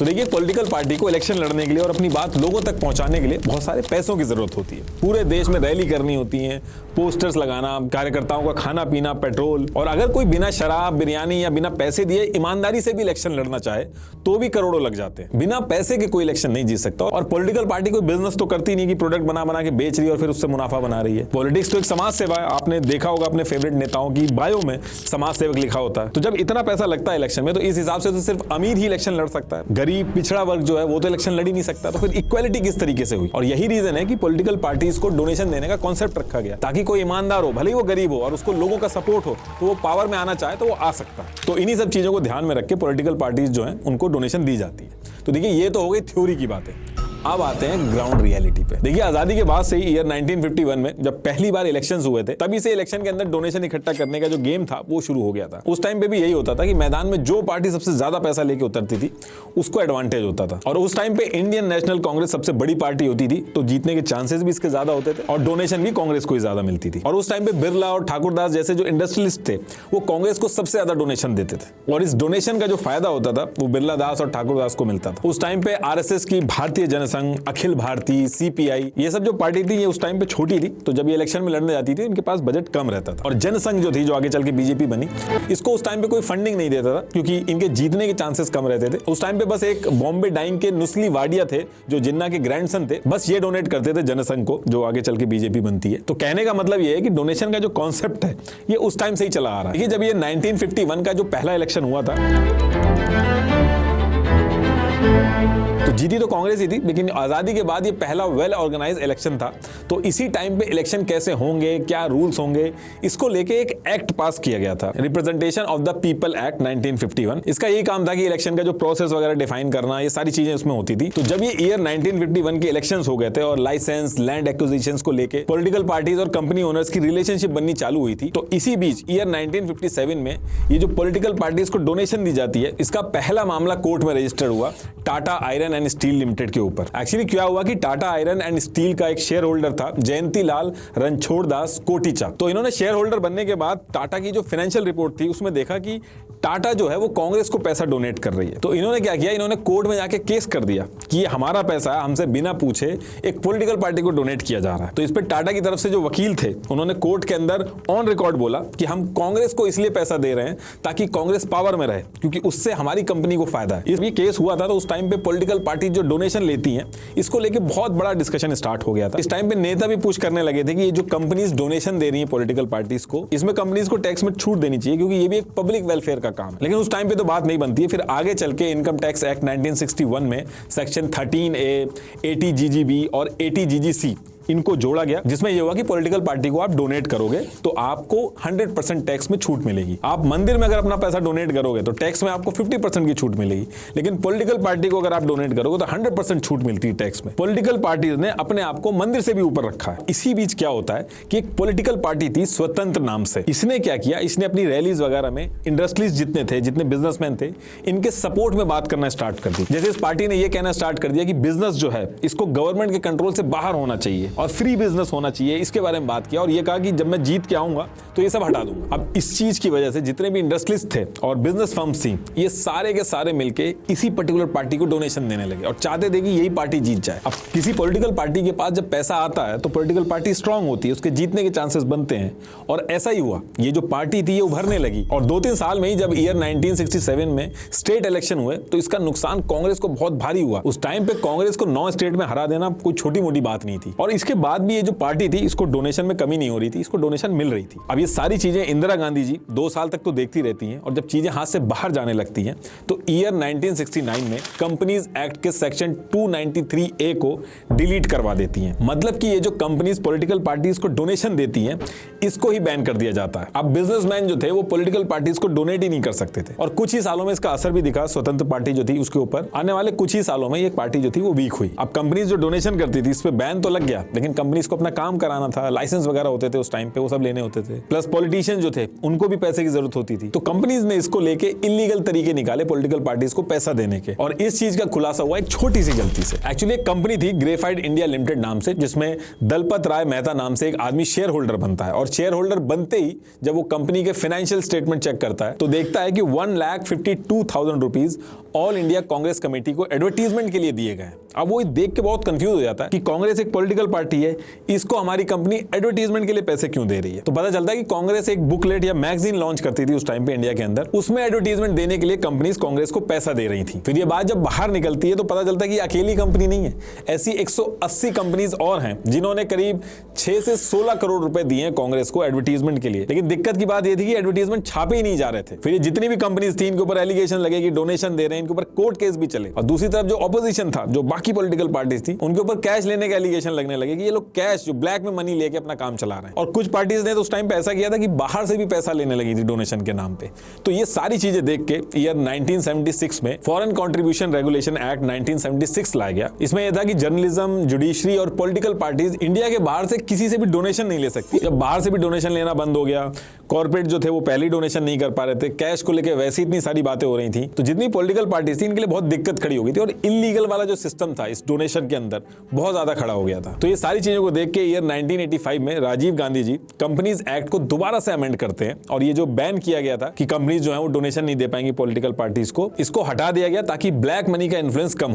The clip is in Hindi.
तो देखिए, पॉलिटिकल पार्टी को इलेक्शन लड़ने के लिए और अपनी बात लोगों तक पहुंचाने के लिए बहुत सारे पैसों की जरूरत होती है। पूरे देश में रैली करनी होती है, पोस्टर्स लगाना, कार्यकर्ताओं का खाना पीना, पेट्रोल, और अगर कोई बिना शराब, बिरयानी या बिना पैसे दिए ईमानदारी से भी इलेक्शन लड़ना चाहे तो भी करोड़ों लग जाते हैं। बिना पैसे के कोई इलेक्शन नहीं जीत सकता। और पॉलिटिकल पार्टी कोई बिजनेस तो करती नहीं कि प्रोडक्ट बना बना के बेच रही है और फिर उससे मुनाफा बना रही है। पॉलिटिक्स तो एक समाज सेवा है। आपने देखा होगा अपने फेवरेट नेताओं की बायो में समाज सेवक लिखा होता है। तो जब इतना पैसा लगता है इलेक्शन में, तो इस हिसाब से तो सिर्फ अमीर ही इलेक्शन लड़ सकता है। गरीब पिछड़ा वर्ग जो है वो तो इलेक्शन लड़ ही नहीं सकता। तो फिर इक्वालिटी किस तरीके से हुई? और यही रीजन है कि पॉलिटिकल पार्टीज को डोनेशन देने का कॉन्सेप्ट रखा गया, ताकि कोई ईमानदार हो, भले ही वो गरीब हो, और उसको लोगों का सपोर्ट हो, तो वो पावर में आना चाहे तो वो आ सकता है। तो इन्हीं सब चीजों को ध्यान में रख के पॉलिटिकल पार्टीज जो है उनको डोनेशन दी जाती है। तो देखिए, ये तो हो गई थ्योरी की बातें। अब आते हैं ग्राउंड रियलिटी पे। देखिए, आजादी के बाद से ही ईयर 1951 में जब पहली बार इलेक्शंस हुए थे, तभी से इलेक्शन के अंदर डोनेशन इकट्ठा करने का जो गेम था वो शुरू हो गया था। उस टाइम पे भी यही होता था कि मैदान में जो पार्टी सबसे ज्यादा पैसा लेके उतरती थी उसको एडवांटेज होता था। और उस टाइम पे इंडियन नेशनल कांग्रेस सबसे बड़ी पार्टी होती थी, तो जीतने के चांसेस भी इसके ज्यादा होते थे और डोनेशन भी कांग्रेस को ही ज्यादा मिलती थी। और उस टाइम पे बिरला और ठाकुरदास जैसे जो इंडस्ट्रियलिस्ट थे वो कांग्रेस को सबसे ज्यादा डोनेशन देते थे। और इस डोनेशन का जो फायदा होता था वो बिरला दास और ठाकुरदास को मिलता था। उस टाइम पे आरएसएस की भारतीय जनसंघ, अखिल भारतीय, सीपीआई, ये सब जो पार्टी थी ये उस टाइम पे छोटी थी, तो जब ये इलेक्शन में लड़ने जाती थी उनके पास बजट कम रहता था। और जनसंघ जो थी, जो आगे चल के बीजेपी बनी, इसको उस टाइम पे कोई फंडिंग नहीं देता था क्योंकि इनके जीतने के चांसेस कम रहते थे। उस टाइम पे बस एक बॉम्बे डाइंग के नुस्ली वाडिया थे जो जिन्ना के ग्रैंडसन थे, बस ये डोनेट करते थे जनसंघ को, जो आगे चल के बीजेपी बनती है। तो कहने का मतलब ये है कि डोनेशन का जो कॉन्सेप्ट है ये उस टाइम से ही चला आ रहा है। जब ये 1951 का जो पहला इलेक्शन हुआ था तो जीती तो कांग्रेस ही थी, लेकिन आजादी के बाद ये पहला वेल ऑर्गेनाइज इलेक्शन था। तो इसी टाइम पे इलेक्शन कैसे होंगे, क्या रूल्स होंगे, इसको लेके एक एक्ट पास किया गया था, representation of the people act 1951। इसका यही काम था कि इलेक्शन का जो प्रोसेस वगैरह डिफाइन करना, ये सारी चीजें उसमें होती थी। तो जब ये ईयर 1951 के इलेक्शंस हो गए थे और लाइसेंस, लैंड एक्विजिशंस को लेके पॉलिटिकल पार्टीज और कंपनी ओनर्स की रिलेशनशिप बननी चालू हुई थी, तो इसी बीच ईयर 1957 में ये जो पॉलिटिकल पार्टीज को डोनेशन दी जाती है, इसका पहला मामला कोर्ट में रजिस्टर हुआ Tata iron and steel limited के ऊपर। एक्चुअली क्या हुआ कि टाटा आयरन एंड स्टील का एक शेयर होल्डर था जयंती लाल रणछोड़दास कोटिचा। तो इन्होंने शेयर होल्डर बनने के बाद टाटा की जो फाइनेंशियल रिपोर्ट थी उसमें देखा कि टाटा जो है वो कांग्रेस को पैसा डोनेट कर रही है। तो इन्होंने क्या किया, इन्होंने कोर्ट में जाके केस कर दिया कि ये हमारा पैसा है, हमसे बिना पूछे एक पॉलिटिकल पार्टी को डोनेट किया जा रहा है। तो इस पर टाटा की तरफ से जो वकील थे उन्होंने कोर्ट के अंदर ऑन रिकॉर्ड बोला कि हम कांग्रेस को इसलिए पैसा दे रहे हैं ताकि कांग्रेस पावर में रहे, क्योंकि उससे हमारी कंपनी को फायदा है। ये केस हुआ था। तो उस टाइम पे पॉलिटिकल पार्टी जो डोनेशन लेती हैं इसको लेके बहुत बड़ा डिस्कशन स्टार्ट हो गया था। इस टाइम पे नेता भी पूछ करने लगे थे कि ये जो कंपनीज डोनेशन दे रही हैं पॉलिटिकल पार्टीज को, इसमें कंपनीज को टैक्स में छूट देनी चाहिए क्योंकि ये भी एक पब्लिक वेलफेयर का काम है। लेकिन उस टाइम पे तो बात नहीं बनती है। फिर आगे चल के इनकम टैक्स एक्ट 1961 में सेक्शन 13A, 80GGB और 80GGC इनको जोड़ा गया, जिसमें यह हुआ कि पॉलिटिकल पार्टी को आप डोनेट करोगे तो आपको 100% टैक्स में छूट मिलेगी। आप मंदिर में अगर अपना पैसा डोनेट करोगे तो टैक्स में आपको 50% की छूट मिलेगी, लेकिन पॉलिटिकल पार्टी को अगर आप डोनेट करोगे तो 100% छूट मिलती है टैक्स में। पॉलिटिकल पार्टी ने अपने आप को मंदिर से भी ऊपर रखा है। इसी बीच क्या होता है कि एक पॉलिटिकल पार्टी थी स्वतंत्र नाम से, इसने क्या किया, इसने अपनी रैलीज वगैरह में इंडस्ट्रीज जितने थे, जितने बिजनेसमैन थे, इनके सपोर्ट में बात करना स्टार्ट कर दी। जैसे इस पार्टी ने यह कहना स्टार्ट कर दिया कि बिजनेस जो है इसको गवर्नमेंट के कंट्रोल से बाहर होना चाहिए और फ्री बिजनेस होना चाहिए, इसके बारे में बात किया। और ये कहा कि जब मैं जीत के आऊंगा तो ये सब हटा दूंगा। अब इस चीज की वजह से जितने भी इंडस्ट्रीज थे और बिजनेस फर्म्स थी, ये सारे के सारे मिलके इसी पर्टिकुलर पार्टी को डोनेशन देने लगे और चाहते थे कि यही पार्टी जीत जाए। अब किसी पॉलिटिकल पार्टी के पास जब पैसा आता है तो पॉलिटिकल पार्टी स्ट्रांग होती है, उसके जीतने के चांसेस बनते हैं। और ऐसा ही हुआ, ये जो पार्टी थी ये उभरने लगी। और 2-3 साल में ही जब ईयर 1967 में स्टेट इलेक्शन हुए तो इसका नुकसान कांग्रेस को बहुत भारी हुआ। उस टाइम पे कांग्रेस को 9 स्टेट में हरा देना कोई छोटी मोटी बात नहीं थी। और इसके बाद भी ये जो पार्टी थी इसको डोनेशन में कमी नहीं हो रही थी, इसको डोनेशन मिल रही थी। अब ये सारी चीजें इंदिरा गांधी जी 2 साल तक तो देखती रहती हैं और जब चीजें हाथ से बाहर जाने लगती हैं तो ईयर 1969 में कंपनीज एक्ट के सेक्शन 293A को डिलीट करवा देती हैं। मतलब कि ये जो कंपनीज पॉलिटिकल पार्टीज को डोनेशन देती हैं इसको ही बैन कर दिया जाता है। अब बिजनेसमैन जो थे वो पॉलिटिकल पार्टीज को डोनेट ही नहीं कर सकते थे और कुछ ही सालों में इसका असर भी दिखा स्वतंत्र पार्टी जो थी उसके ऊपर। आने वाले कुछ ही सालों में ये पार्टी जो थी वो वीक हुई। अब कंपनीज जो डोनेशन करती थी इस पे बैन तो लग गया, लेकिन कंपनीज को अपना काम कराना था, लाइसेंस वगैरह होते थे उस टाइम पे, वो सब लेने होते थे, प्लस पॉलिटिशियन जो थे उनको भी पैसे की जरूरत होती थी। तो कंपनीज ने इसको लेके इलीगल तरीके निकाले पॉलिटिकल पार्टीज को पैसा देने के, और इस चीज का खुलासा हुआ एक छोटी सी गलती से। एक्चुअली एक कंपनी थी ग्रेफाइट इंडिया लिमिटेड नाम से, जिसमें दलपत राय मेहता नाम से एक आदमी शेयर होल्डर बनता है, और शेयर होल्डर बनते ही जब वो कंपनी के फाइनेंशियल स्टेटमेंट चेक करता है तो देखता है कि 1,52,000 rupees all India Congress committee को एडवर्टीजमेंट के लिए दिए गए हैं। अब वो देख के बहुत कंफ्यूज हो जाता है कि कांग्रेस एक पॉलिटिकल पार्टी है, इसको हमारी कंपनी एडवर्टीजमेंट के लिए पैसे क्यों दे रही है। तो पता चलता है कि कांग्रेस एक बुकलेट या मैगजीन लॉन्च करती थी उस टाइम पे इंडिया के अंदर, उसमें एडवर्टीजमेंट देने के लिए कंपनीज कांग्रेस को पैसा दे रही थी। फिर ये बात जब बाहर निकलती है तो पता चलता है कि अकेली कंपनी नहीं है, ऐसी 180 कंपनीज और हैं जिन्होंने करीब 6 से 16 करोड़ रुपए दिए हैं कांग्रेस को एडवर्टीजमेंट के लिए। लेकिन दिक्कत की बात यह थी कि एडवर्टीजमेंट छापे ही नहीं जा रहे थे। फिर ये जितनी भी कंपनीज थी इनके ऊपर एलिगेशन लगे कि डोनेशन दे रहे हैं, इनके ऊपर कोर्ट केस भी चले। और दूसरी तरफ जो ऑपोजिशन था, जो बाकी पॉलिटिकल पार्टीज थी, उनके ऊपर कैश लेने के एलिगेशन लगने लगे कि ये लोग कैश जो ब्लैक में मनी लेके अपना काम चला रहे हैं। और कुछ पार्टीज ने तो उस टाइम पे ऐसा किया था कि बाहर से भी पैसा लेने लगी थी डोनेशन के नाम पे। तो ये सारी चीजें देख के ईयर 1976 में फॉरेन कंट्रीब्यूशन रेगुलेशन एक्ट 1976 लाया गया। इसमें यह था कि जर्नलिज्म, जुडिशरी और पॉलिटिकल पार्टीज इंडिया के बाहर से किसी से भी डोनेशन नहीं ले सकती। जब बाहर से भी डोनेशन लेना बंद हो गया, कॉर्पोरेट जो थे वो पहले ही डोनेशन नहीं कर पा रहे थे, कैश को लेकर वैसे इतनी सारी बातें हो रही थी, तो जितनी पॉलिटिकल पार्टीज थी इनके लिए बहुत दिक्कत खड़ी हो गई थी, और इलीगल वाला जो सिस्टम था इस डोनेशन के अंदर बहुत ज्यादा खड़ा हो गया था। तो ये सारी चीजों को देख के ईयर 1985 में Rajiv Gandhi G companies act को दोबारा से अमेंड करते हैं, और ये जो बैन किया गया था कि कंपनीज जो है वो डोनेशन नहीं दे पाएंगी पॉलिटिकल पार्टीज को, इसको हटा दिया गया ताकि ब्लैक मनी का इन्फ्लुएंस कम हो।